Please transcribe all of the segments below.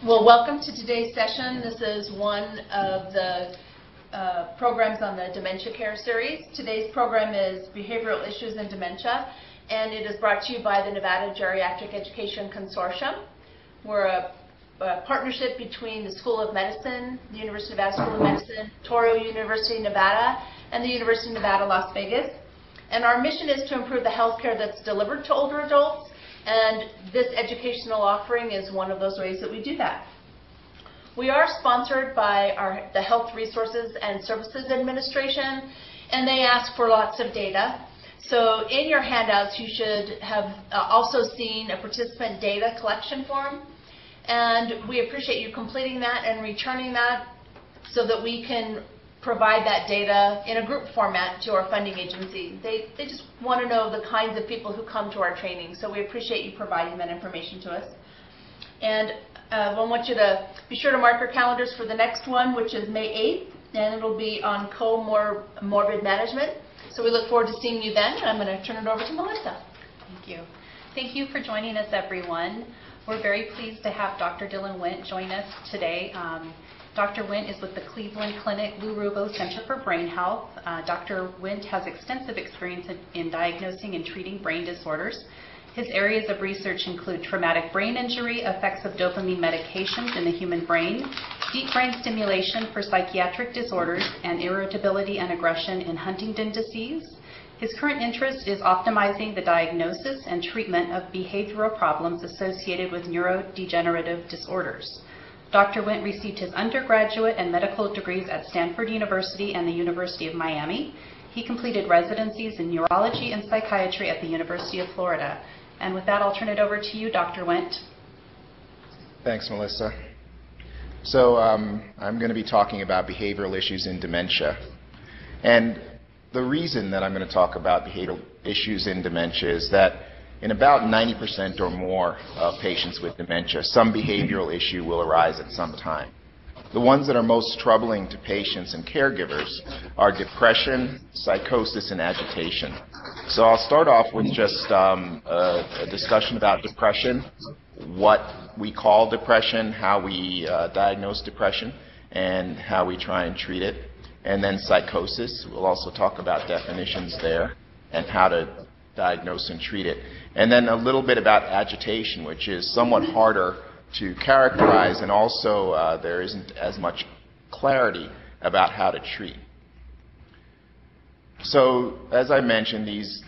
Well, welcome to today's session. This is one of the programs on the Dementia Care series. Today's program is Behavioral Issues in Dementia, and it is brought to you by the Nevada Geriatric Education Consortium. We're a partnership between the School of Medicine, the University of Nevada School of Medicine, Touro University, Nevada, and the University of Nevada, Las Vegas. And our mission is to improve the health care that's delivered to older adults, and this educational offering is one of those ways that we do that. We are sponsored by the Health Resources and Services Administration, and they ask for lots of data. So in your handouts, you should have also seen a participant data collection form, and we appreciate you completing that and returning that so that we can provide that data in a group format to our funding agency. They just want to know the kinds of people who come to our training, so we appreciate you providing that information to us. And I want you to be sure to mark your calendars for the next one, which is May 8th, and it'll be on comorbid management. So we look forward to seeing you then, and I'm going to turn it over to Melissa. Thank you. Thank you for joining us, everyone. We're very pleased to have Dr. Dylan Wint join us today. Dr. Wint is with the Cleveland Clinic Lou Rubo Center for Brain Health. Dr. Wint has extensive experience in diagnosing and treating brain disorders. His areas of research include traumatic brain injury, effects of dopamine medications in the human brain, deep brain stimulation for psychiatric disorders, and irritability and aggression in Huntington disease. His current interest is optimizing the diagnosis and treatment of behavioral problems associated with neurodegenerative disorders. Dr. Wint received his undergraduate and medical degrees at Stanford University and the University of Miami. He completed residencies in neurology and psychiatry at the University of Florida. And with that, I'll turn it over to you, Dr. Wint. Thanks, Melissa. So I'm going to be talking about behavioral issues in dementia. And the reason that I'm going to talk about behavioral issues in dementia is that in about 90% or more of patients with dementia, some behavioral issue will arise at some time. The ones that are most troubling to patients and caregivers are depression, psychosis, and agitation. So I'll start off with just a discussion about depression, what we call depression, how we diagnose depression, and how we try and treat it. And then psychosis, we'll also talk about definitions there and how to diagnose and treat it. And then a little bit about agitation, which is somewhat harder to characterize, and also there isn't as much clarity about how to treat. So as I mentioned, these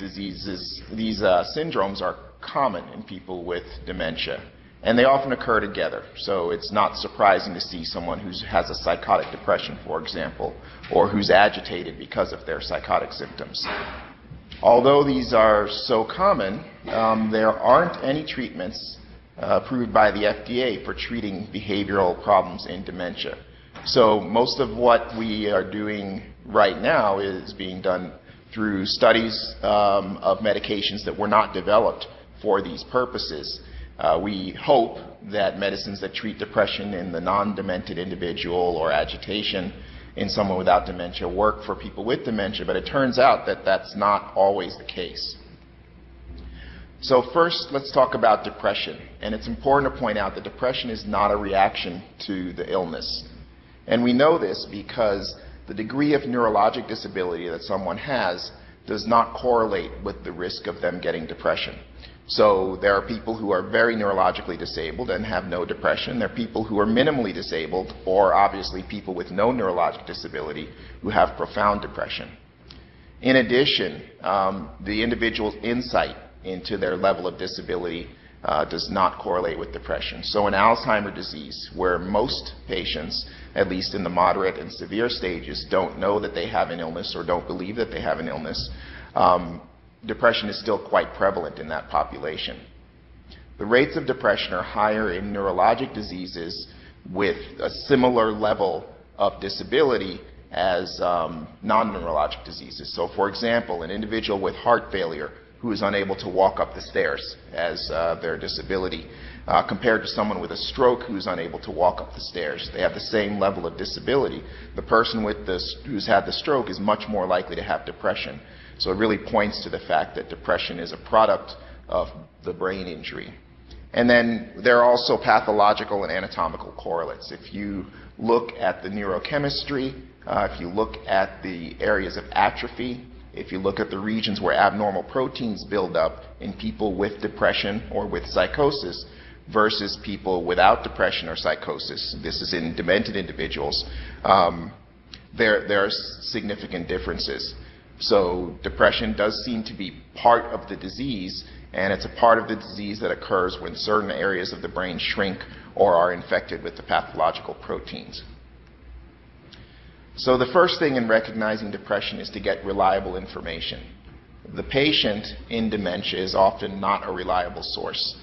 syndromes are common in people with dementia, and they often occur together. So it's not surprising to see someone who has a psychotic depression, for example, or who's agitated because of their psychotic symptoms. Although these are so common, there aren't any treatments approved by the FDA for treating behavioral problems in dementia. So most of what we are doing right now is being done through studies of medications that were not developed for these purposes. We hope that medicines that treat depression in the non-demented individual or agitation in someone without dementia work for people with dementia, but it turns out that that's not always the case. So first, let's talk about depression. And it's important to point out that depression is not a reaction to the illness. And we know this because the degree of neurologic disability that someone has does not correlate with the risk of them getting depression. So there are people who are very neurologically disabled and have no depression. There are people who are minimally disabled, or obviously people with no neurologic disability who have profound depression. In addition, the individual's insight into their level of disability does not correlate with depression. So in Alzheimer's disease, where most patients, at least in the moderate and severe stages, don't know that they have an illness or don't believe that they have an illness, depression is still quite prevalent in that population. The rates of depression are higher in neurologic diseases with a similar level of disability as non-neurologic diseases. So for example, an individual with heart failure who is unable to walk up the stairs as their disability, compared to someone with a stroke who's unable to walk up the stairs. They have the same level of disability. The person who's had the stroke is much more likely to have depression. So it really points to the fact that depression is a product of the brain injury. And then there are also pathological and anatomical correlates. If you look at the neurochemistry, if you look at the areas of atrophy, if you look at the regions where abnormal proteins build up in people with depression or with psychosis versus people without depression or psychosis, this is in demented individuals, there are significant differences. So depression does seem to be part of the disease, and it's a part of the disease that occurs when certain areas of the brain shrink or are infected with the pathological proteins. So the first thing in recognizing depression is to get reliable information. The patient in dementia is often not a reliable source.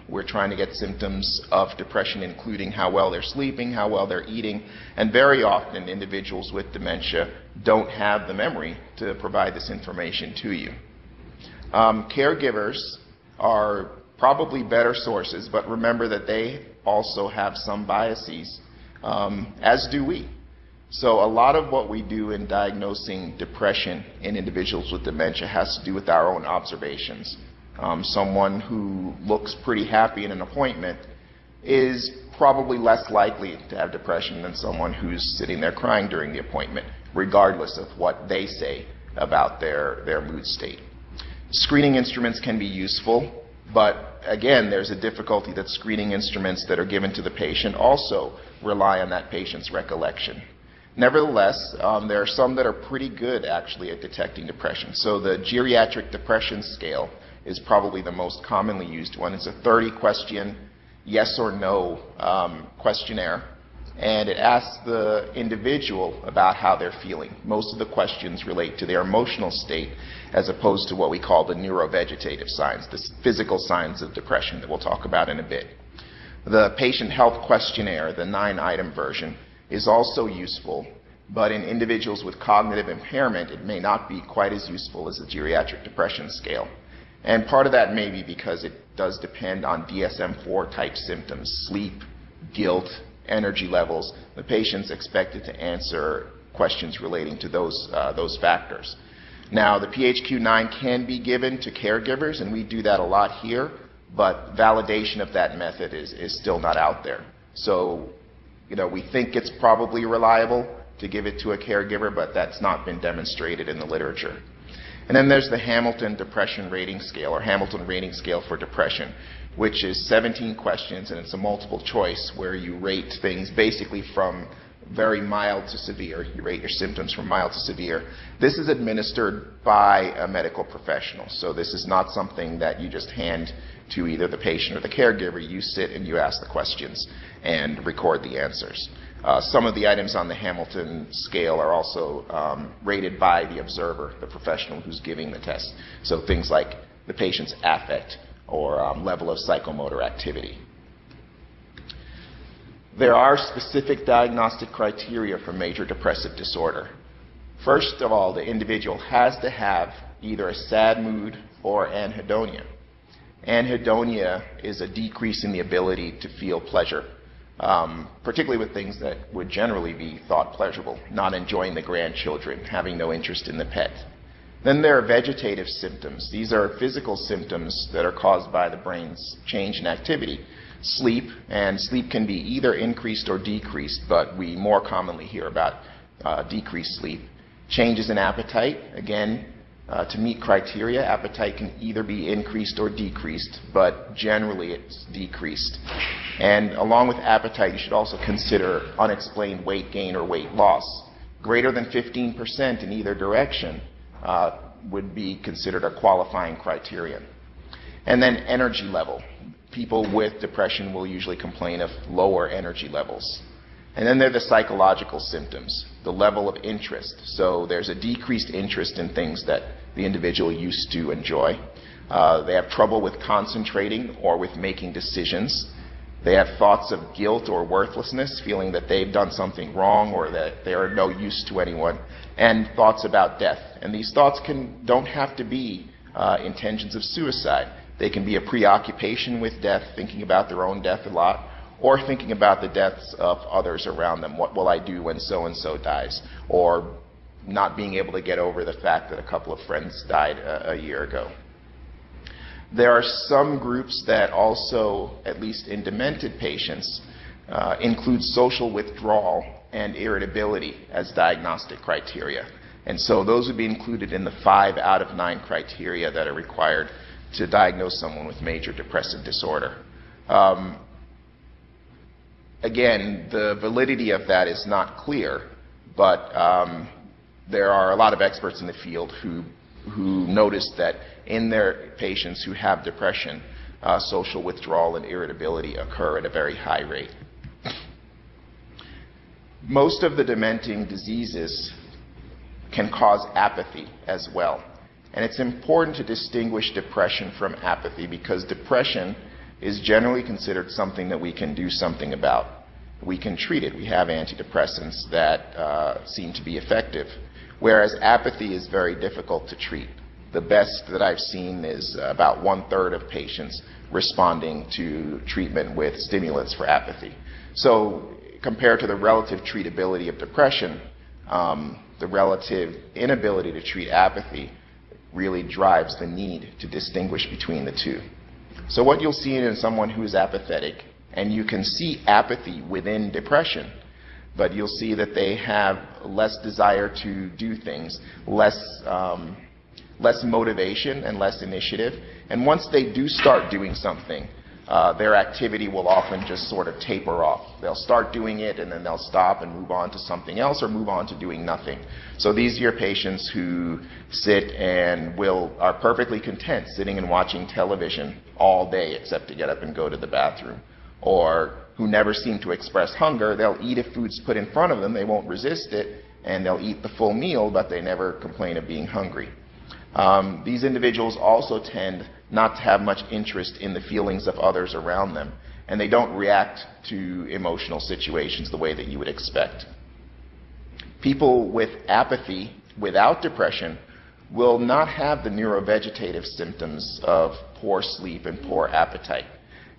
We're trying to get symptoms of depression, including how well they're sleeping, how well they're eating, and very often individuals with dementia don't have the memory to provide this information to you. Caregivers are probably better sources, but remember that they also have some biases, as do we. So a lot of what we do in diagnosing depression in individuals with dementia has to do with our own observations. Someone who looks pretty happy in an appointment is probably less likely to have depression than someone who's sitting there crying during the appointment, regardless of what they say about their mood state. Screening instruments can be useful, but again, there's a difficulty that screening instruments that are given to the patient also rely on that patient's recollection. Nevertheless, there are some that are pretty good actually at detecting depression. So the geriatric depression scale is probably the most commonly used one. It's a 30-question yes or no questionnaire, and it asks the individual about how they're feeling. Most of the questions relate to their emotional state as opposed to what we call the neurovegetative signs, the physical signs of depression that we'll talk about in a bit. The patient health questionnaire, the 9-item version, is also useful, but in individuals with cognitive impairment, it may not be quite as useful as the geriatric depression scale. And part of that may be because it does depend on DSM-4 type symptoms, sleep, guilt, energy levels. The patient's expected to answer questions relating to those factors. Now, the PHQ-9 can be given to caregivers, and we do that a lot here, but validation of that method is still not out there. So, we think it's probably reliable to give it to a caregiver, but that's not been demonstrated in the literature. And then there's the Hamilton Depression Rating Scale, or Hamilton Rating Scale for Depression, which is 17 questions, and it's a multiple choice where you rate things basically from very mild to severe. You rate your symptoms from mild to severe. This is administered by a medical professional, so this is not something that you just hand to either the patient or the caregiver. You sit and you ask the questions and record the answers. Some of the items on the Hamilton scale are also rated by the observer, the professional who's giving the test. So things like the patient's affect or level of psychomotor activity. There are specific diagnostic criteria for major depressive disorder. First of all, the individual has to have either a sad mood or anhedonia. Anhedonia is a decrease in the ability to feel pleasure, particularly with things that would generally be thought pleasurable, not enjoying the grandchildren, having no interest in the pet. Then there are vegetative symptoms. These are physical symptoms that are caused by the brain's change in activity. Sleep, and sleep can be either increased or decreased, but we more commonly hear about decreased sleep. Changes in appetite, again, to meet criteria, appetite can either be increased or decreased, but generally it's decreased. And along with appetite, you should also consider unexplained weight gain or weight loss. Greater than 15% in either direction would be considered a qualifying criterion. And then energy level. People with depression will usually complain of lower energy levels. And then there are the psychological symptoms, the level of interest. So there's a decreased interest in things that the individual used to enjoy. They have trouble with concentrating or with making decisions. They have thoughts of guilt or worthlessness, feeling that they've done something wrong or that they are no use to anyone, and thoughts about death. And these thoughts don't have to be intentions of suicide. They can be a preoccupation with death, thinking about their own death a lot, or thinking about the deaths of others around them. What will I do when so-and-so dies? Or not being able to get over the fact that a couple of friends died a year ago. There are some groups that also, at least in demented patients, include social withdrawal and irritability as diagnostic criteria. And so those would be included in the 5 out of 9 criteria that are required to diagnose someone with major depressive disorder. Again, the validity of that is not clear, but there are a lot of experts in the field who noticed that in their patients who have depression, social withdrawal and irritability occur at a very high rate. Most of the dementing diseases can cause apathy as well. And it's important to distinguish depression from apathy, because depression is generally considered something that we can do something about. We can treat it. We have antidepressants that seem to be effective, whereas apathy is very difficult to treat. The best that I've seen is about 1/3 of patients responding to treatment with stimulants for apathy. So compared to the relative treatability of depression, the relative inability to treat apathy really drives the need to distinguish between the two. So what you'll see in someone who is apathetic, and you can see apathy within depression, but you'll see that they have less desire to do things, less motivation and less initiative. And once they do start doing something, their activity will often just sort of taper off. They'll start doing it and then they'll stop and move on to something else or move on to doing nothing. So these are your patients who sit and are perfectly content sitting and watching television all day except to get up and go to the bathroom, or who never seem to express hunger. They'll eat if food's put in front of them, they won't resist it, and they'll eat the full meal, but they never complain of being hungry. These individuals also tend not to have much interest in the feelings of others around them, and they don't react to emotional situations the way that you would expect. People with apathy without depression will not have the neurovegetative symptoms of poor sleep and poor appetite,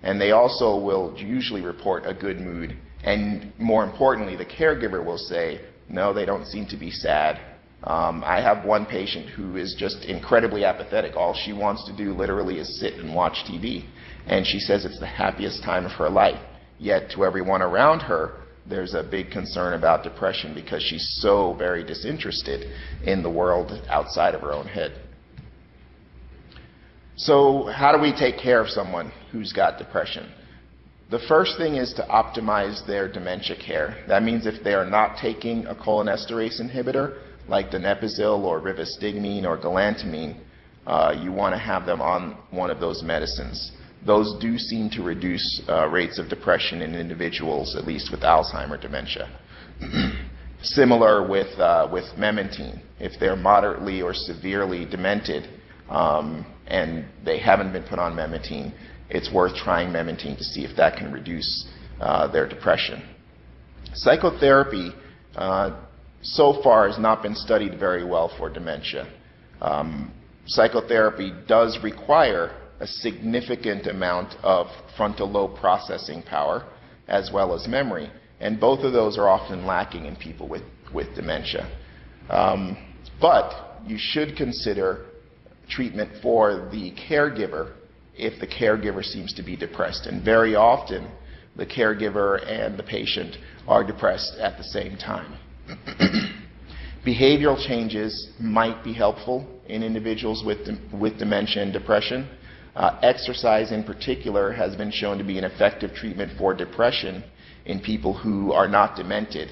and they also will usually report a good mood, and more importantly, the caregiver will say, no, they don't seem to be sad. I have one patient who is just incredibly apathetic. All she wants to do literally is sit and watch TV. And she says it's the happiest time of her life. Yet to everyone around her, there's a big concern about depression because she's so very disinterested in the world outside of her own head. So how do we take care of someone who's got depression? The first thing is to optimize their dementia care. That means if they are not taking a cholinesterase inhibitor, like donepezil or rivastigmine or galantamine, you want to have them on one of those medicines. Those do seem to reduce rates of depression in individuals, at least with Alzheimer's dementia. Similar with memantine. If they're moderately or severely demented and they haven't been put on memantine, it's worth trying memantine to see if that can reduce their depression. Psychotherapy so far has not been studied very well for dementia. Psychotherapy does require a significant amount of frontal lobe processing power as well as memory, and both of those are often lacking in people with dementia. But you should consider treatment for the caregiver if the caregiver seems to be depressed, and very often the caregiver and the patient are depressed at the same time. Behavioral changes might be helpful in individuals with dementia and depression. Exercise in particular has been shown to be an effective treatment for depression in people who are not demented.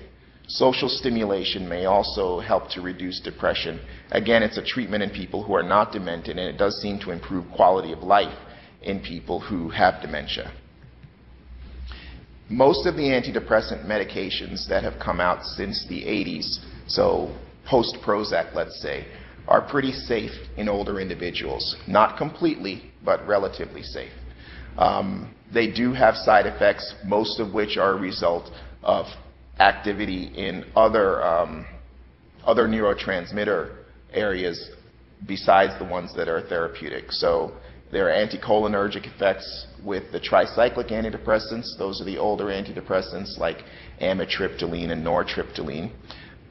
Social stimulation may also help to reduce depression. Again, it's a treatment in people who are not demented, and it does seem to improve quality of life in people who have dementia. Most of the antidepressant medications that have come out since the 80s, so post-Prozac, let's say, are pretty safe in older individuals. Not completely, but relatively safe. They do have side effects, most of which are a result of activity in other neurotransmitter areas besides the ones that are therapeutic. So there are anticholinergic effects with the tricyclic antidepressants. Those are the older antidepressants like amitriptyline and nortriptyline.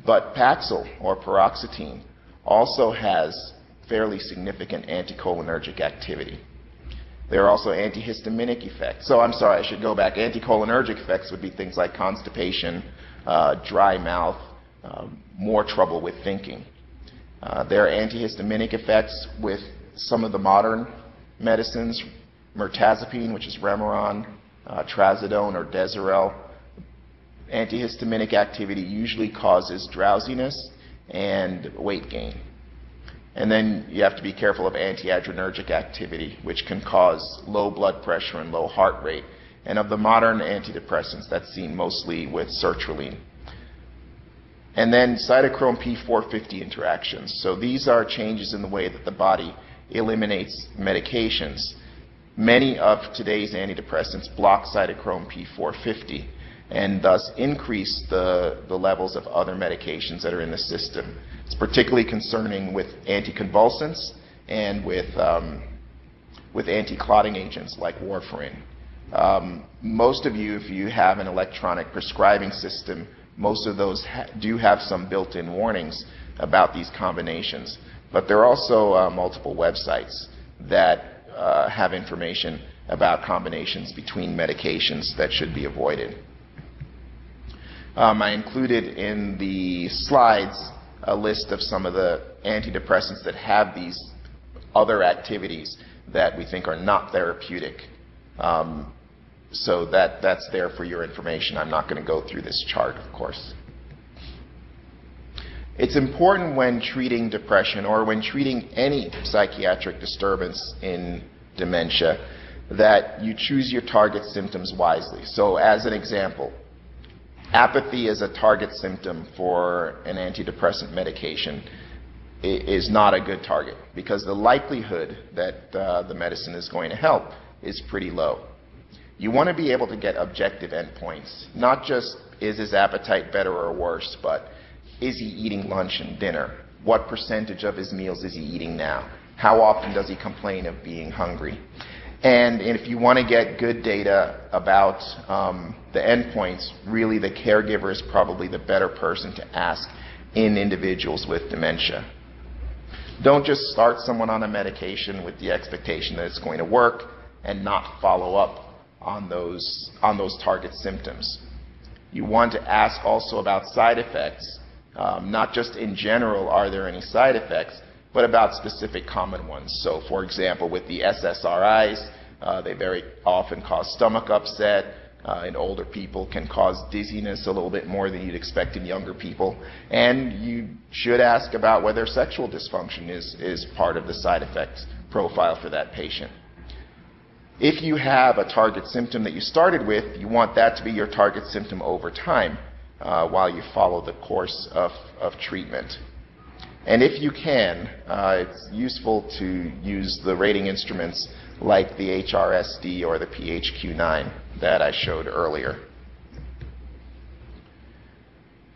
But Paxil, or paroxetine, also has fairly significant anticholinergic activity. There are also antihistaminic effects. So I'm sorry, I should go back. Anticholinergic effects would be things like constipation, dry mouth, more trouble with thinking. There are antihistaminic effects with some of the modern medicines, mirtazapine, which is Remeron, trazodone or Deserel. Antihistaminic activity usually causes drowsiness and weight gain. And then you have to be careful of antiadrenergic activity, which can cause low blood pressure and low heart rate. And of the modern antidepressants, that's seen mostly with sertraline. And then cytochrome P450 interactions. So these are changes in the way that the body eliminates medications. Many of today's antidepressants block cytochrome P450 and thus increase the levels of other medications that are in the system. It's particularly concerning with anticonvulsants and with anti-clotting agents like warfarin. Most of you, if you have an electronic prescribing system, most of those do have some built-in warnings about these combinations. But there are also multiple websites that have information about combinations between medications that should be avoided. I included in the slides a list of some of the antidepressants that have these other activities that we think are not therapeutic. So that's there for your information. I'm not going to go through this chart, of course. It's important when treating depression or when treating any psychiatric disturbance in dementia that you choose your target symptoms wisely. So as an example, apathy as a target symptom for an antidepressant medication is not a good target because the likelihood that the medicine is going to help is pretty low. You want to be able to get objective endpoints, not just is his appetite better or worse, but is he eating lunch and dinner? What percentage of his meals is he eating now? How often does he complain of being hungry? And if you want to get good data about the endpoints, really the caregiver is probably the better person to ask in individuals with dementia. Don't just start someone on a medication with the expectation that it's going to work and not follow up on those target symptoms. You want to ask also about side effects, not just in general, are there any side effects, but about specific common ones. So for example, with the SSRIs, they very often cause stomach upset. In older people can cause dizziness a little bit more than you'd expect in younger people. And you should ask about whether sexual dysfunction is part of the side effects profile for that patient. If you have a target symptom that you started with, you want that to be your target symptom over time while you follow the course of treatment. And if you can, it's useful to use the rating instruments like the HRSD or the PHQ-9 that I showed earlier.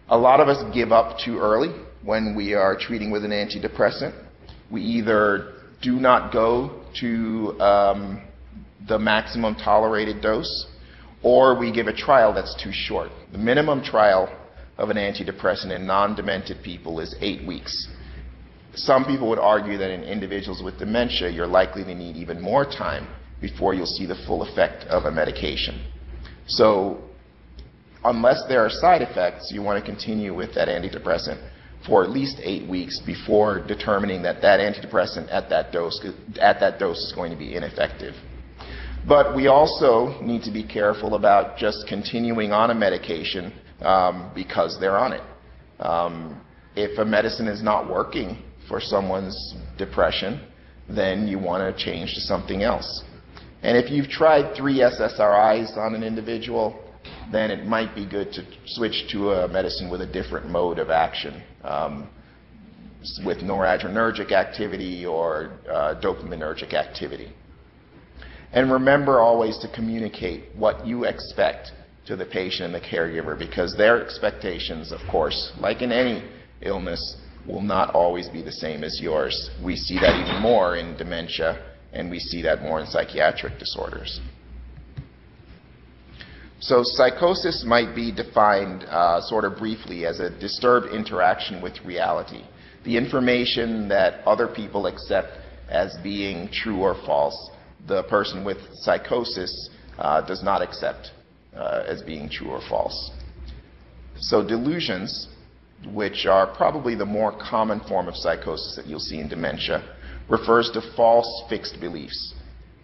A lot of us give up too early when we are treating with an antidepressant. We either do not go to the maximum tolerated dose, or we give a trial that's too short. The minimum trial of an antidepressant in non-demented people is 8 weeks. Some people would argue that in individuals with dementia, you're likely to need even more time before you'll see the full effect of a medication. So unless there are side effects, you want to continue with that antidepressant for at least 8 weeks before determining that that antidepressant at that dose is going to be ineffective. But we also need to be careful about just continuing on a medication because they're on it. If a medicine is not working for someone's depression, then you want to change to something else. And if you've tried 3 SSRIs on an individual, then it might be good to switch to a medicine with a different mode of action, with noradrenergic activity or dopaminergic activity. And remember always to communicate what you expect to the patient and the caregiver, because their expectations, of course, like in any illness, will not always be the same as yours. We see that even more in dementia, and we see that more in psychiatric disorders. So psychosis might be defined sort of briefly as a disturbed interaction with reality. The information that other people accept as being true or false the person with psychosis does not accept as being true or false. So delusions, which are probably the more common form of psychosis that you'll see in dementia, refers to false fixed beliefs.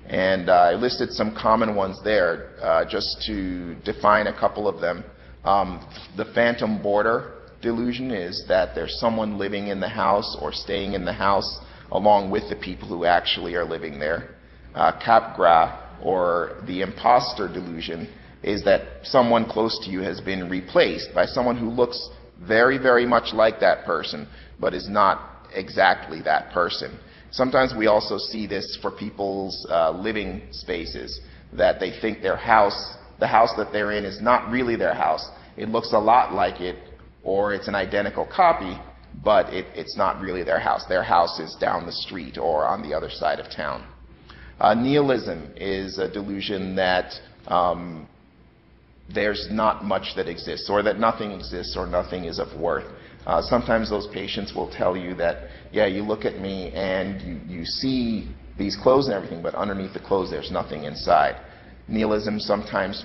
And I listed some common ones there just to define a couple of them. The phantom boarder delusion is that there's someone living in the house or staying in the house along with the people who actually are living there. Capgras, or the imposter delusion, is that someone close to you has been replaced by someone who looks very, very much like that person, but is not exactly that person. Sometimes we also see this for people's living spaces, that they think their house, the house that they're in, is not really their house. It looks a lot like it, or it's an identical copy, but it's not really their house. Their house is down the street or on the other side of town. Nihilism is a delusion that there's not much that exists, or that nothing exists, or nothing is of worth. Sometimes those patients will tell you that, yeah, you look at me and you see these clothes and everything, but underneath the clothes there's nothing inside. Nihilism sometimes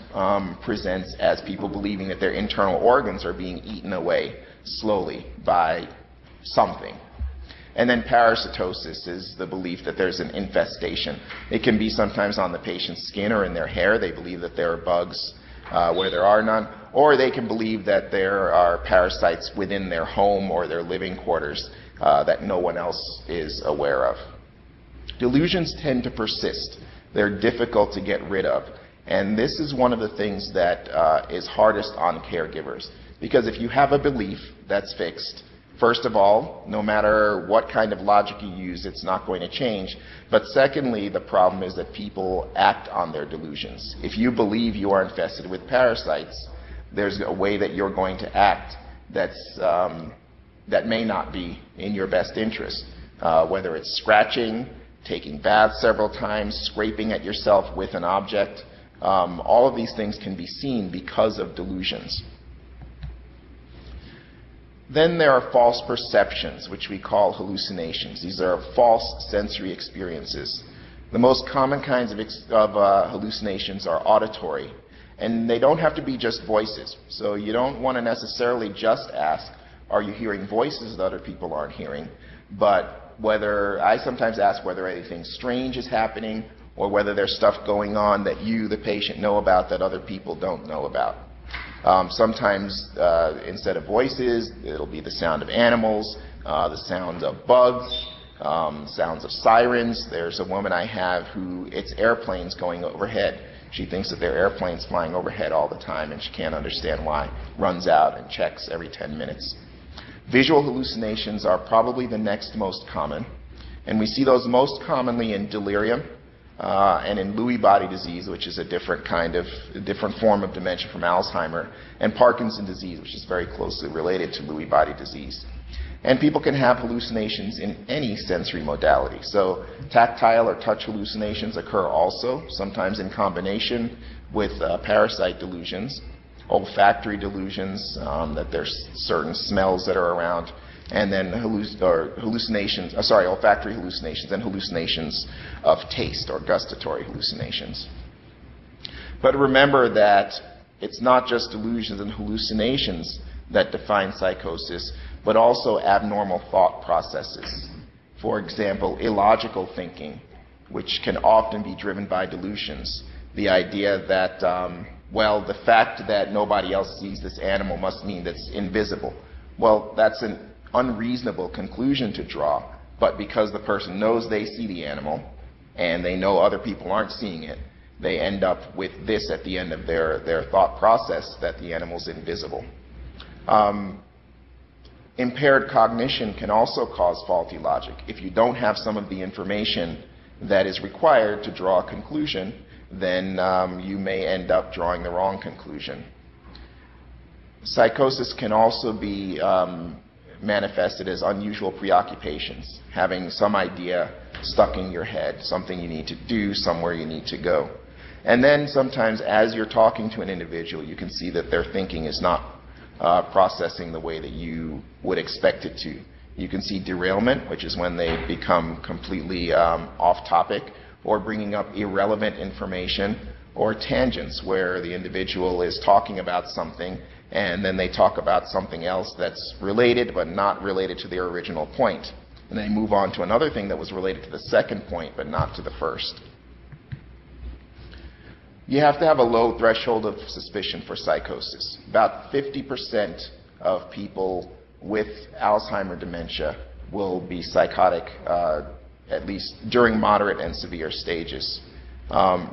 presents as people believing that their internal organs are being eaten away slowly by something. And then parasitosis is the belief that there's an infestation. It can be sometimes on the patient's skin or in their hair. They believe that there are bugs where there are none, or they can believe that there are parasites within their home or their living quarters that no one else is aware of. Delusions tend to persist. They're difficult to get rid of. And this is one of the things that is hardest on caregivers. Because if you have a belief that's fixed, first of all, no matter what kind of logic you use, it's not going to change. But secondly, the problem is that people act on their delusions. If you believe you are infested with parasites, there's a way that you're going to act that's, that may not be in your best interest. Whether it's scratching, taking baths several times, scraping at yourself with an object, all of these things can be seen because of delusions. Then there are false perceptions, which we call hallucinations. These are false sensory experiences. The most common kinds of hallucinations are auditory, and they don't have to be just voices. So you don't want to necessarily just ask, are you hearing voices that other people aren't hearing? But I sometimes ask whether anything strange is happening, or whether there's stuff going on that you, the patient, know about that other people don't know about. Sometimes instead of voices, it'll be the sound of animals, the sound of bugs, sounds of sirens. There's a woman I have who, it's airplanes going overhead. She thinks that there are airplanes flying overhead all the time, and she can't understand why. Runs out and checks every 10 minutes. Visual hallucinations are probably the next most common, and we see those most commonly in delirium and in Lewy body disease, which is a different form of dementia from Alzheimer, and Parkinson's disease, which is very closely related to Lewy body disease. And people can have hallucinations in any sensory modality. So tactile or touch hallucinations occur also, sometimes in combination with parasite delusions. Olfactory delusions, that there's certain smells that are around, and then olfactory hallucinations and hallucinations of taste or gustatory hallucinations. But remember that it's not just delusions and hallucinations that define psychosis, but also abnormal thought processes. For example, illogical thinking, which can often be driven by delusions. The idea that well, the fact that nobody else sees this animal must mean that it's invisible. Well, that's an unreasonable conclusion to draw, but because the person knows they see the animal and they know other people aren't seeing it, they end up with this at the end of their thought process, that the animal's invisible. Impaired cognition can also cause faulty logic. If you don't have some of the information that is required to draw a conclusion, then you may end up drawing the wrong conclusion. Psychosis can also be manifested as unusual preoccupations, having some idea stuck in your head, something you need to do, somewhere you need to go. And then sometimes as you're talking to an individual, you can see that their thinking is not processing the way that you would expect it to. You can see derailment, which is when they become completely off topic, or bringing up irrelevant information, or tangents, where the individual is talking about something and then they talk about something else that's related but not related to their original point. And they move on to another thing that was related to the second point but not to the first. You have to have a low threshold of suspicion for psychosis. About 50% of people with Alzheimer's dementia will be psychotic, at least during moderate and severe stages.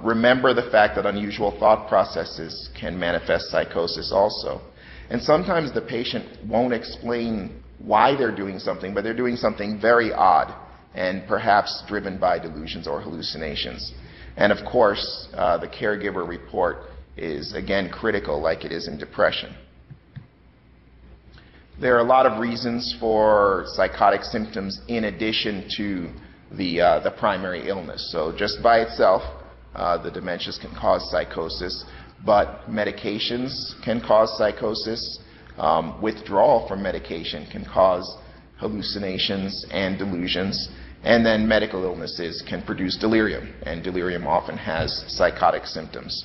Remember the fact that unusual thought processes can manifest psychosis also. And sometimes the patient won't explain why they're doing something, but they're doing something very odd and perhaps driven by delusions or hallucinations. And of course, the caregiver report is again critical, like it is in depression. There are a lot of reasons for psychotic symptoms in addition to the primary illness. So just by itself, the dementias can cause psychosis, but medications can cause psychosis. Withdrawal from medication can cause hallucinations and delusions. And then medical illnesses can produce delirium, and delirium often has psychotic symptoms.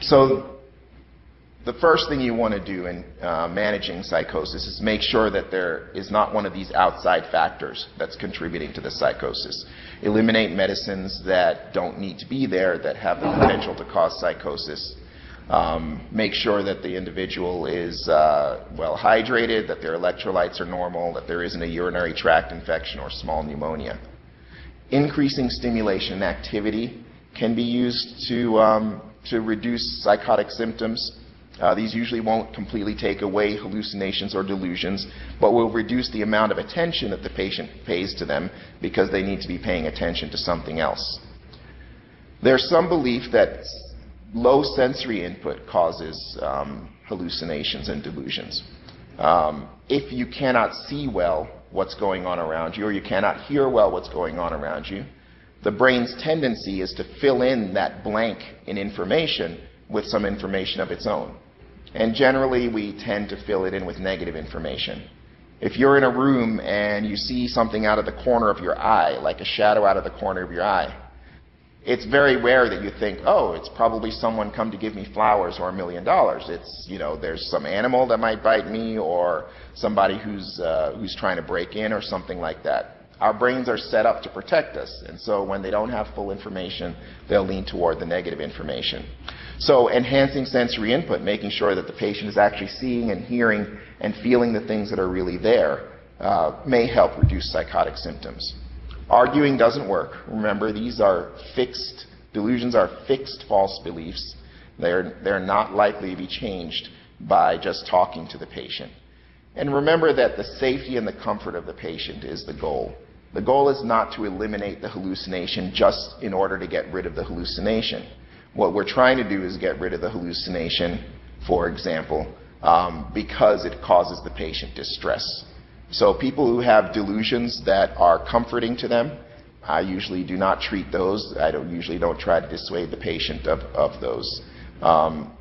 So the first thing you want to do in managing psychosis is make sure that there is not one of these outside factors that's contributing to the psychosis. Eliminate medicines that don't need to be there, that have the potential to cause psychosis. Make sure that the individual is well hydrated, that their electrolytes are normal, that there isn't a urinary tract infection or small pneumonia. Increasing stimulation and activity can be used to reduce psychotic symptoms. These usually won't completely take away hallucinations or delusions, but will reduce the amount of attention that the patient pays to them because they need to be paying attention to something else. There's some belief that low sensory input causes hallucinations and delusions. If you cannot see well what's going on around you, or you cannot hear well what's going on around you, the brain's tendency is to fill in that blank in information with some information of its own. And generally, we tend to fill it in with negative information. If you're in a room and you see something out of the corner of your eye, like a shadow out of the corner of your eye, it's very rare that you think, oh, it's probably someone come to give me flowers or $1 million. It's, you know, there's some animal that might bite me, or somebody who's trying to break in or something like that. Our brains are set up to protect us, and so when they don't have full information, they'll lean toward the negative information. So enhancing sensory input, making sure that the patient is actually seeing and hearing and feeling the things that are really there, may help reduce psychotic symptoms. Arguing doesn't work. Remember, these are fixed, delusions are fixed false beliefs. They're not likely to be changed by just talking to the patient. And remember that the safety and the comfort of the patient is the goal. The goal is not to eliminate the hallucination just in order to get rid of the hallucination. What we're trying to do is get rid of the hallucination, for example, because it causes the patient distress. So people who have delusions that are comforting to them, I usually do not treat those. I usually don't try to dissuade the patient of those.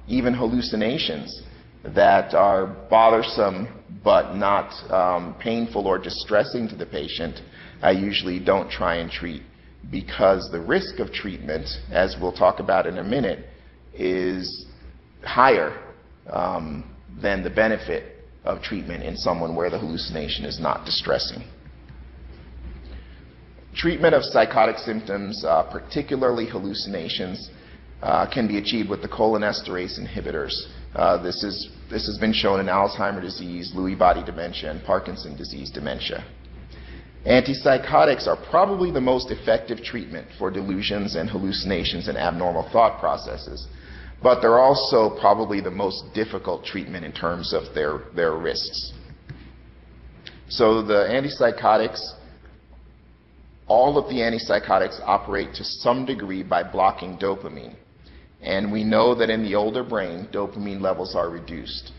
Even hallucinations that are bothersome but not painful or distressing to the patient, I usually don't try and treat, because the risk of treatment, as we'll talk about in a minute, is higher than the benefit of treatment in someone where the hallucination is not distressing. Treatment of psychotic symptoms, particularly hallucinations, can be achieved with the cholinesterase inhibitors. This has been shown in Alzheimer's disease, Lewy body dementia, and Parkinson's disease dementia. Antipsychotics are probably the most effective treatment for delusions and hallucinations and abnormal thought processes, but they're also probably the most difficult treatment in terms of their risks. So the antipsychotics, all of the antipsychotics operate to some degree by blocking dopamine. And we know that in the older brain, dopamine levels are reduced.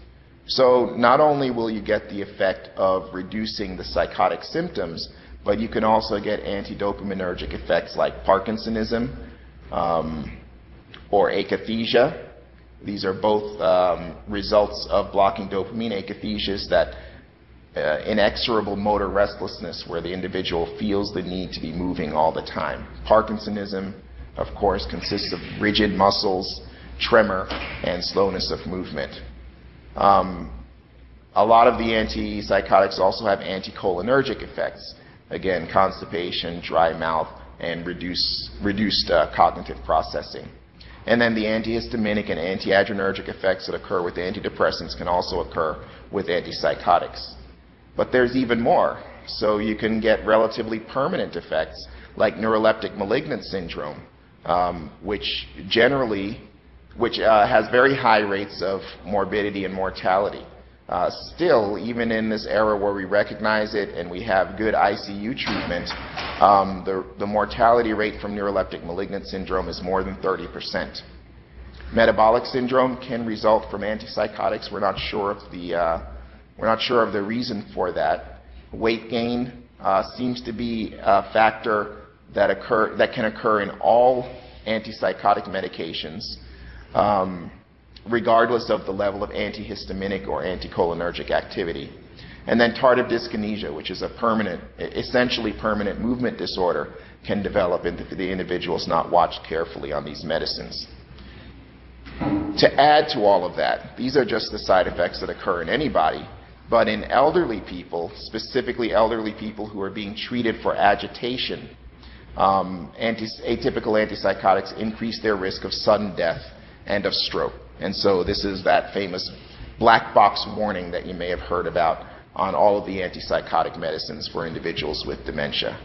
So not only will you get the effect of reducing the psychotic symptoms, but you can also get antidopaminergic effects like Parkinsonism or akathisia. These are both results of blocking dopamine. Akathisia is that inexorable motor restlessness where the individual feels the need to be moving all the time. Parkinsonism, of course, consists of rigid muscles, tremor, and slowness of movement. A lot of the antipsychotics also have anticholinergic effects. Again, constipation, dry mouth, and reduced cognitive processing. And then the antihistaminic and antiadrenergic effects that occur with antidepressants can also occur with antipsychotics. But there's even more. So you can get relatively permanent effects like neuroleptic malignant syndrome, which has very high rates of morbidity and mortality. Still, even in this era where we recognize it and we have good ICU treatment, the mortality rate from neuroleptic malignant syndrome is more than 30%. Metabolic syndrome can result from antipsychotics. We're not sure of the reason for that. Weight gain seems to be a factor that can occur in all antipsychotic medications, regardless of the level of antihistaminic or anticholinergic activity. And then tardive dyskinesia, which is essentially permanent movement disorder, can develop if the individual is not watched carefully on these medicines. To add to all of that, these are just the side effects that occur in anybody, but in elderly people, specifically elderly people who are being treated for agitation, atypical antipsychotics increase their risk of sudden death and of stroke. And so this is that famous black box warning that you may have heard about on all of the antipsychotic medicines for individuals with dementia.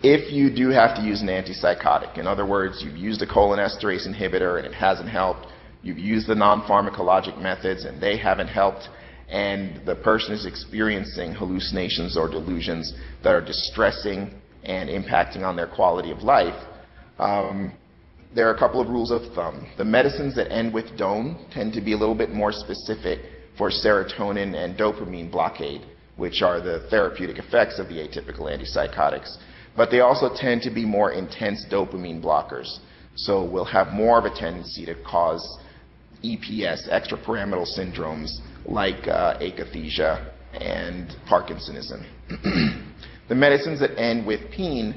If you do have to use an antipsychotic, in other words, you've used a cholinesterase inhibitor and it hasn't helped, you've used the non-pharmacologic methods and they haven't helped, and the person is experiencing hallucinations or delusions that are distressing and impacting on their quality of life, there are a couple of rules of thumb. The medicines that end with done tend to be a little bit more specific for serotonin and dopamine blockade, which are the therapeutic effects of the atypical antipsychotics. But they also tend to be more intense dopamine blockers. So we'll have more of a tendency to cause EPS, extrapyramidal syndromes, like akathisia and Parkinsonism. The medicines that end with peen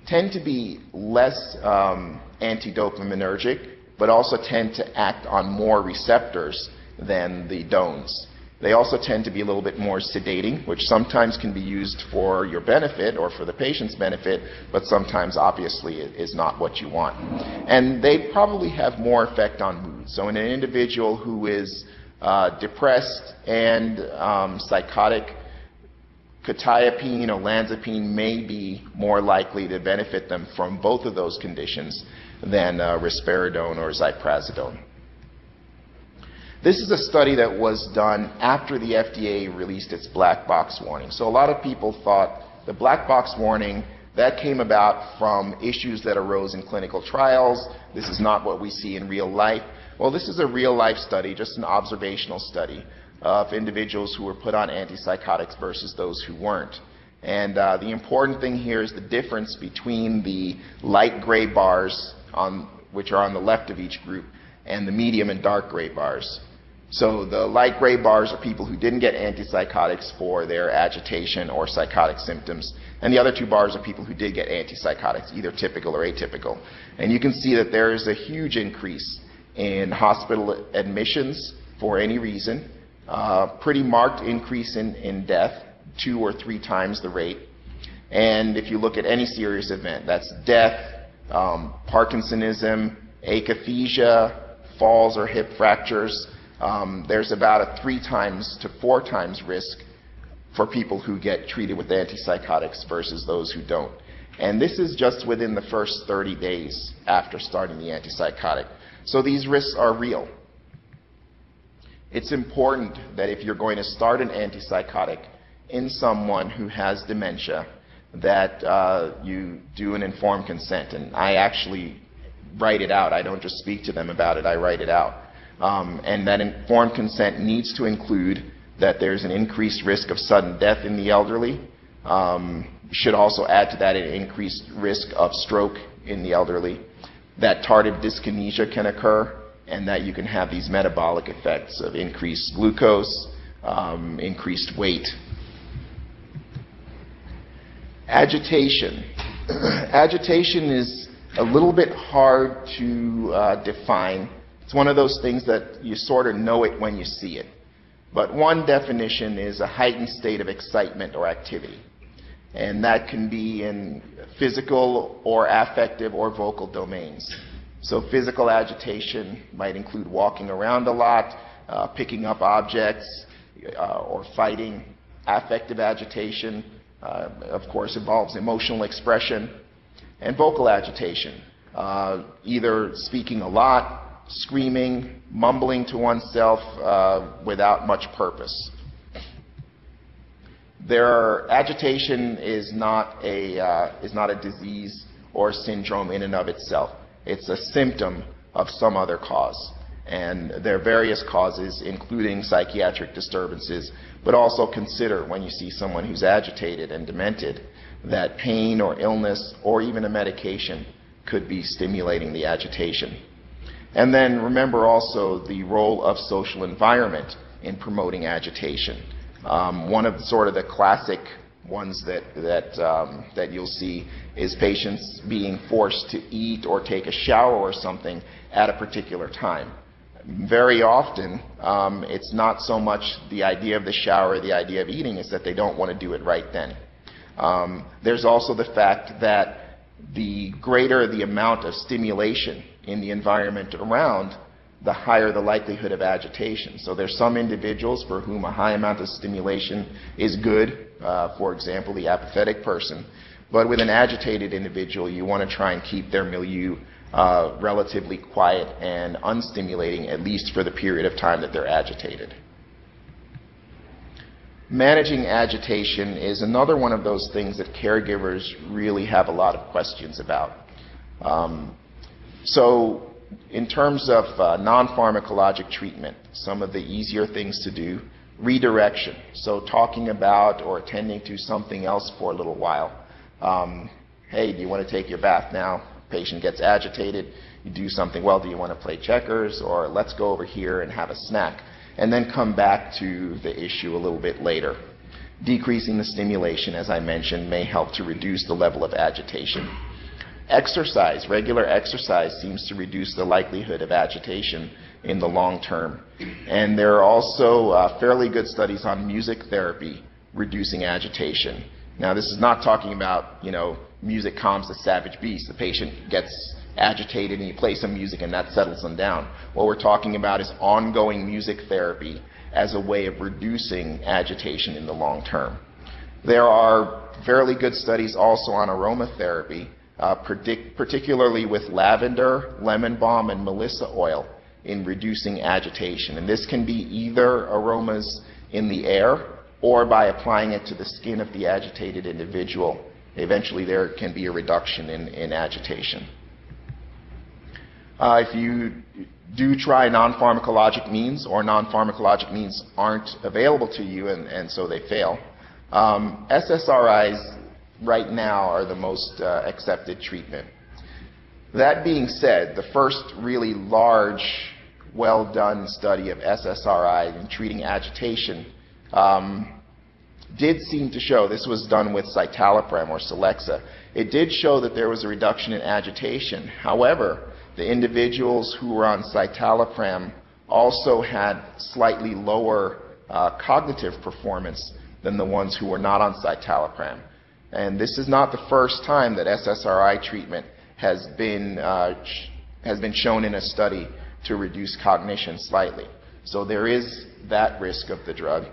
tend to be less antidopaminergic, but also tend to act on more receptors than the dones. They also tend to be a little bit more sedating, which sometimes can be used for your benefit or for the patient's benefit, but sometimes obviously is not what you want. And they probably have more effect on mood. So in an individual who is depressed and psychotic, quetiapine or olanzapine may be more likely to benefit them from both of those conditions than risperidone or ziprasidone. This is a study that was done after the FDA released its black box warning. So a lot of people thought the black box warning, that came about from issues that arose in clinical trials. This is not what we see in real life. Well, this is a real life study, just an observational study of individuals who were put on antipsychotics versus those who weren't. And the important thing here is the difference between the light gray bars, which are on the left of each group, and the medium and dark gray bars. So the light gray bars are people who didn't get antipsychotics for their agitation or psychotic symptoms. And the other two bars are people who did get antipsychotics, either typical or atypical. And you can see that there is a huge increase in hospital admissions for any reason, pretty marked increase in death, 2 or 3 times the rate. And if you look at any serious event, that's death, Parkinsonism, akathisia, falls or hip fractures, there's about a 3 times to 4 times risk for people who get treated with antipsychotics versus those who don't. And this is just within the first 30 days after starting the antipsychotic. So these risks are real. It's important that if you're going to start an antipsychotic in someone who has dementia, that you do an informed consent. And I actually write it out. I don't just speak to them about it, I write it out. And that informed consent needs to include that there's an increased risk of sudden death in the elderly. Should also add to that an increased risk of stroke in the elderly, that tardive dyskinesia can occur, and that you can have these metabolic effects of increased glucose, increased weight. Agitation. Agitation is a little bit hard to define. It's one of those things that you sort of know it when you see it. But one definition is a heightened state of excitement or activity. And that can be in physical or affective or vocal domains. So physical agitation might include walking around a lot, picking up objects, or fighting. Affective agitation, of course, involves emotional expression. And vocal agitation, either speaking a lot, screaming, mumbling to oneself without much purpose. Agitation is not a disease or syndrome in and of itself. It's a symptom of some other cause. And there are various causes, including psychiatric disturbances, but also consider when you see someone who's agitated and demented that pain or illness or even a medication could be stimulating the agitation. And then remember also the role of social environment in promoting agitation. One of the classic ones that you'll see is patients being forced to eat or take a shower or something at a particular time. Very often, it's not so much the idea of the shower or the idea of eating, it's that they don't want to do it right then. There's also the fact that the greater the amount of stimulation in the environment around, the higher the likelihood of agitation. So there's some individuals for whom a high amount of stimulation is good, for example, the apathetic person. But with an agitated individual, you want to try and keep their milieu relatively quiet and unstimulating, at least for the period of time that they're agitated. Managing agitation is another one of those things that caregivers really have a lot of questions about. So in terms of non-pharmacologic treatment, some of the easier things to do, redirection. So talking about or attending to something else for a little while. Hey, do you want to take your bath now? Patient gets agitated. You do something, well, do you want to play checkers? Or let's go over here and have a snack. And then come back to the issue a little bit later. Decreasing the stimulation, as I mentioned, may help to reduce the level of agitation. Exercise, regular exercise, seems to reduce the likelihood of agitation in the long term. And there are also fairly good studies on music therapy reducing agitation. Now, this is not talking about, music calms the savage beast. The patient gets agitated and you play some music and that settles them down. What we're talking about is ongoing music therapy as a way of reducing agitation in the long term. There are fairly good studies also on aromatherapy, particularly with lavender, lemon balm, and melissa oil in reducing agitation. And this can be either aromas in the air or by applying it to the skin of the agitated individual. Eventually there can be a reduction in agitation. If you do try non-pharmacologic means or non-pharmacologic means aren't available to you and so they fail, SSRIs right now are the most accepted treatment. That being said, the first really large, well-done study of SSRI in treating agitation did seem to show, this was done with citalopram or Celexa, it did show that there was a reduction in agitation. However, the individuals who were on citalopram also had slightly lower cognitive performance than the ones who were not on citalopram. And this is not the first time that SSRI treatment has been shown in a study to reduce cognition slightly. So there is that risk of the drug.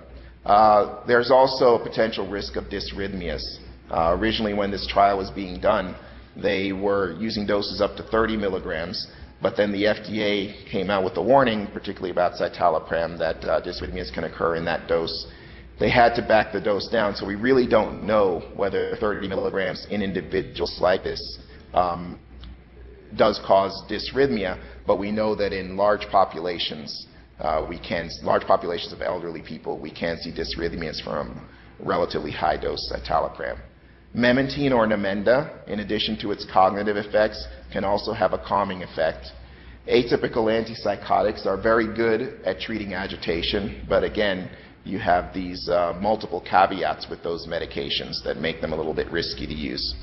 There's also a potential risk of dysrhythmias. Originally, when this trial was being done, they were using doses up to 30 milligrams, but then the FDA came out with a warning, particularly about citalopram, that dysrhythmias can occur in that dose. They had to back the dose down, so we really don't know whether 30 milligrams in individuals like this does cause dysrhythmia, but we know that in large populations, large populations of elderly people, we can see dysrhythmias from relatively high dose citalopram. Memantine or Namenda, in addition to its cognitive effects, can also have a calming effect. Atypical antipsychotics are very good at treating agitation, but again, you have these multiple caveats with those medications that make them a little bit risky to use.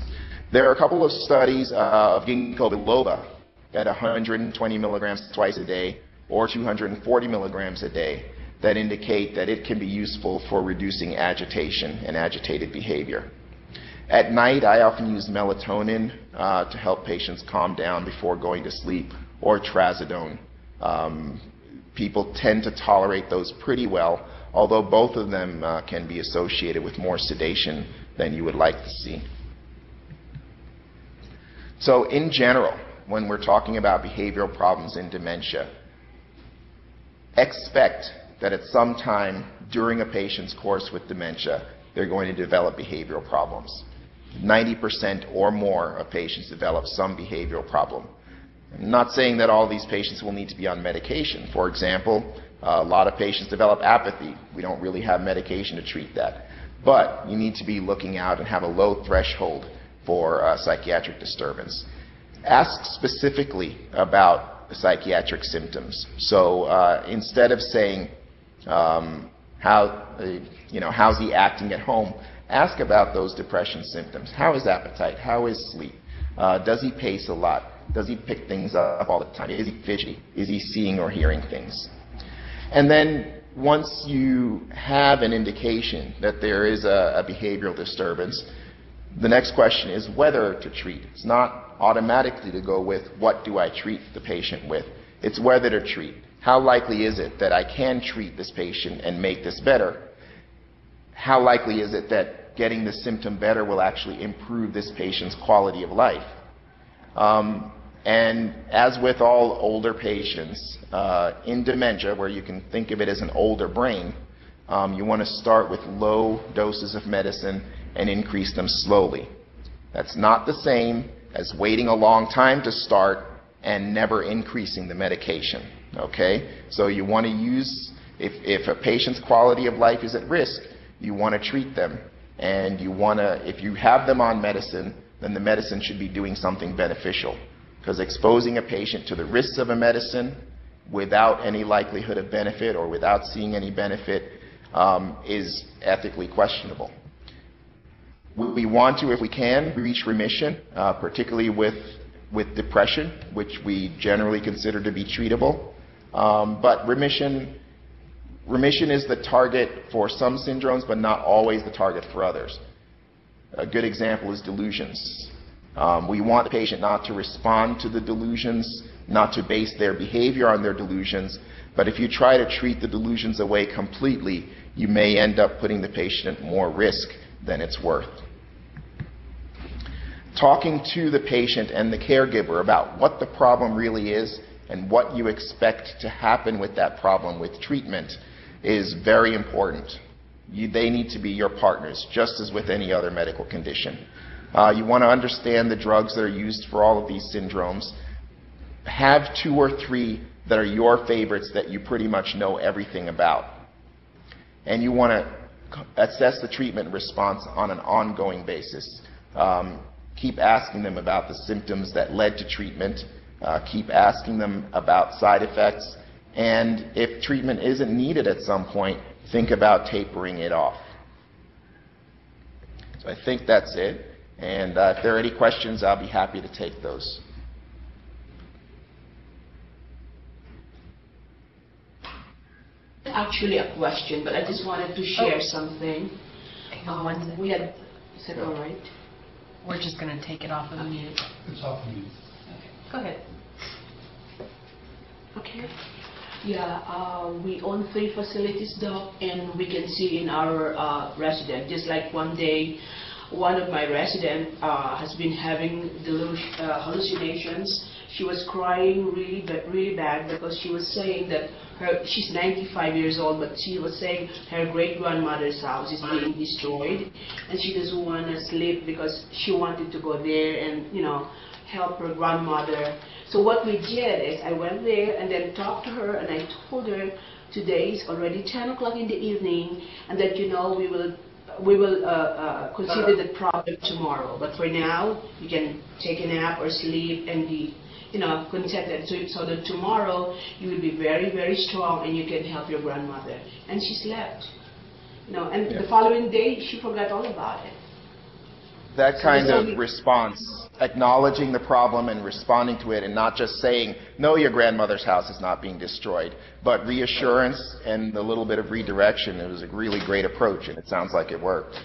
There are a couple of studies of ginkgo biloba at 120 milligrams twice a day or 240 milligrams a day that indicate that it can be useful for reducing agitation and agitated behavior. At night, I often use melatonin to help patients calm down before going to sleep, or trazodone. People tend to tolerate those pretty well, although both of them can be associated with more sedation than you would like to see. So in general, when we're talking about behavioral problems in dementia, expect that at some time during a patient's course with dementia, they're going to develop behavioral problems. 90% or more of patients develop some behavioral problem. I'm not saying that all these patients will need to be on medication. For example, a lot of patients develop apathy. We don't really have medication to treat that. But you need to be looking out and have a low threshold for psychiatric disturbance. Ask specifically about the psychiatric symptoms. So instead of saying, how's he acting at home, ask about those depression symptoms. How is appetite? How is sleep? Does he pace a lot? Does he pick things up all the time? Is he fidgety? Is he seeing or hearing things? And then once you have an indication that there is a behavioral disturbance, the next question is whether to treat. It's not automatically to go with what do I treat the patient with. It's whether to treat. How likely is it that I can treat this patient and make this better? How likely is it that getting the symptom better will actually improve this patient's quality of life? And as with all older patients, in dementia, where you can think of it as an older brain, you want to start with low doses of medicine and increase them slowly. That's not the same as waiting a long time to start and never increasing the medication. Okay? So you want to use, if a patient's quality of life is at risk, you want to treat them. And you want to, if you have them on medicine, then the medicine should be doing something beneficial. Because exposing a patient to the risks of a medicine without any likelihood of benefit or without seeing any benefit is ethically questionable. We want to, if we can, reach remission, particularly with depression, which we generally consider to be treatable. But remission is the target for some syndromes, but not always the target for others. A good example is delusions. We want the patient not to respond to the delusions, not to base their behavior on their delusions, but if you try to treat the delusions away completely, you may end up putting the patient at more risk than it's worth. Talking to the patient and the caregiver about what the problem really is and what you expect to happen with that problem with treatment is very important. They need to be your partners, just as with any other medical condition. You want to understand the drugs that are used for all of these syndromes. Have 2 or 3 that are your favorites that you pretty much know everything about. And you want to assess the treatment response on an ongoing basis. Keep asking them about the symptoms that led to treatment. Keep asking them about side effects. And if treatment isn't needed at some point, think about tapering it off. So I think that's it. And if there are any questions, I'll be happy to take those. Actually a question, but I just wanted to share something. We had, is that all right? We're just going to take it off of the mute. It's off the mute. Okay. Go ahead. Okay. Yeah, we own 3 facilities, Doc, and we can see in our resident, just like one day, one of my residents has been having hallucinations. She was crying really bad because she was saying that she's 95 years old, but she was saying her great-grandmother's house is being destroyed, and she doesn't want to sleep because she wanted to go there and, you know, help her grandmother. So what we did is I went there and then talked to her, and I told her today is already 10 o'clock in the evening, and that, you know, we will consider the problem tomorrow. But for now, you can take a nap or sleep and be, you know, contented. So that tomorrow you will be very, very strong and you can help your grandmother. And she slept. And Yeah. the following day, she forgot all about it. That kind So of response, acknowledging the problem and responding to it, and not just saying, no, your grandmother's house is not being destroyed, but reassurance and a little bit of redirection, it was a really great approach, and it sounds like it worked.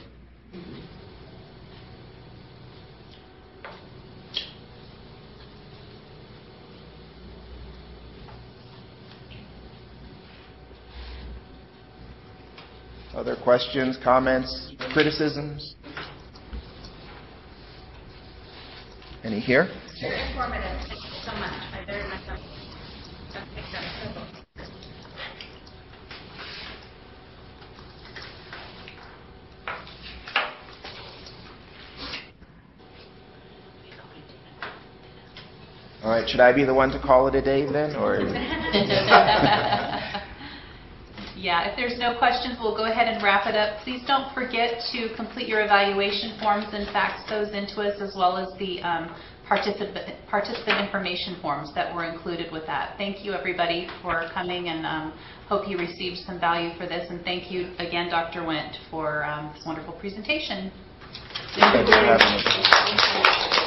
Other questions, comments, criticisms? Any here? Very informative. Thank you so much. I very much appreciate. All right, should I be the one to call it a day then, or? Yeah, if there's no questions, we'll go ahead and wrap it up. Please don't forget to complete your evaluation forms and fax those into us, as well as the participant information forms that were included with that. Thank you, everybody, for coming, and hope you received some value for this. And thank you again, Dr. Wendt, for this wonderful presentation. Thank you for having me.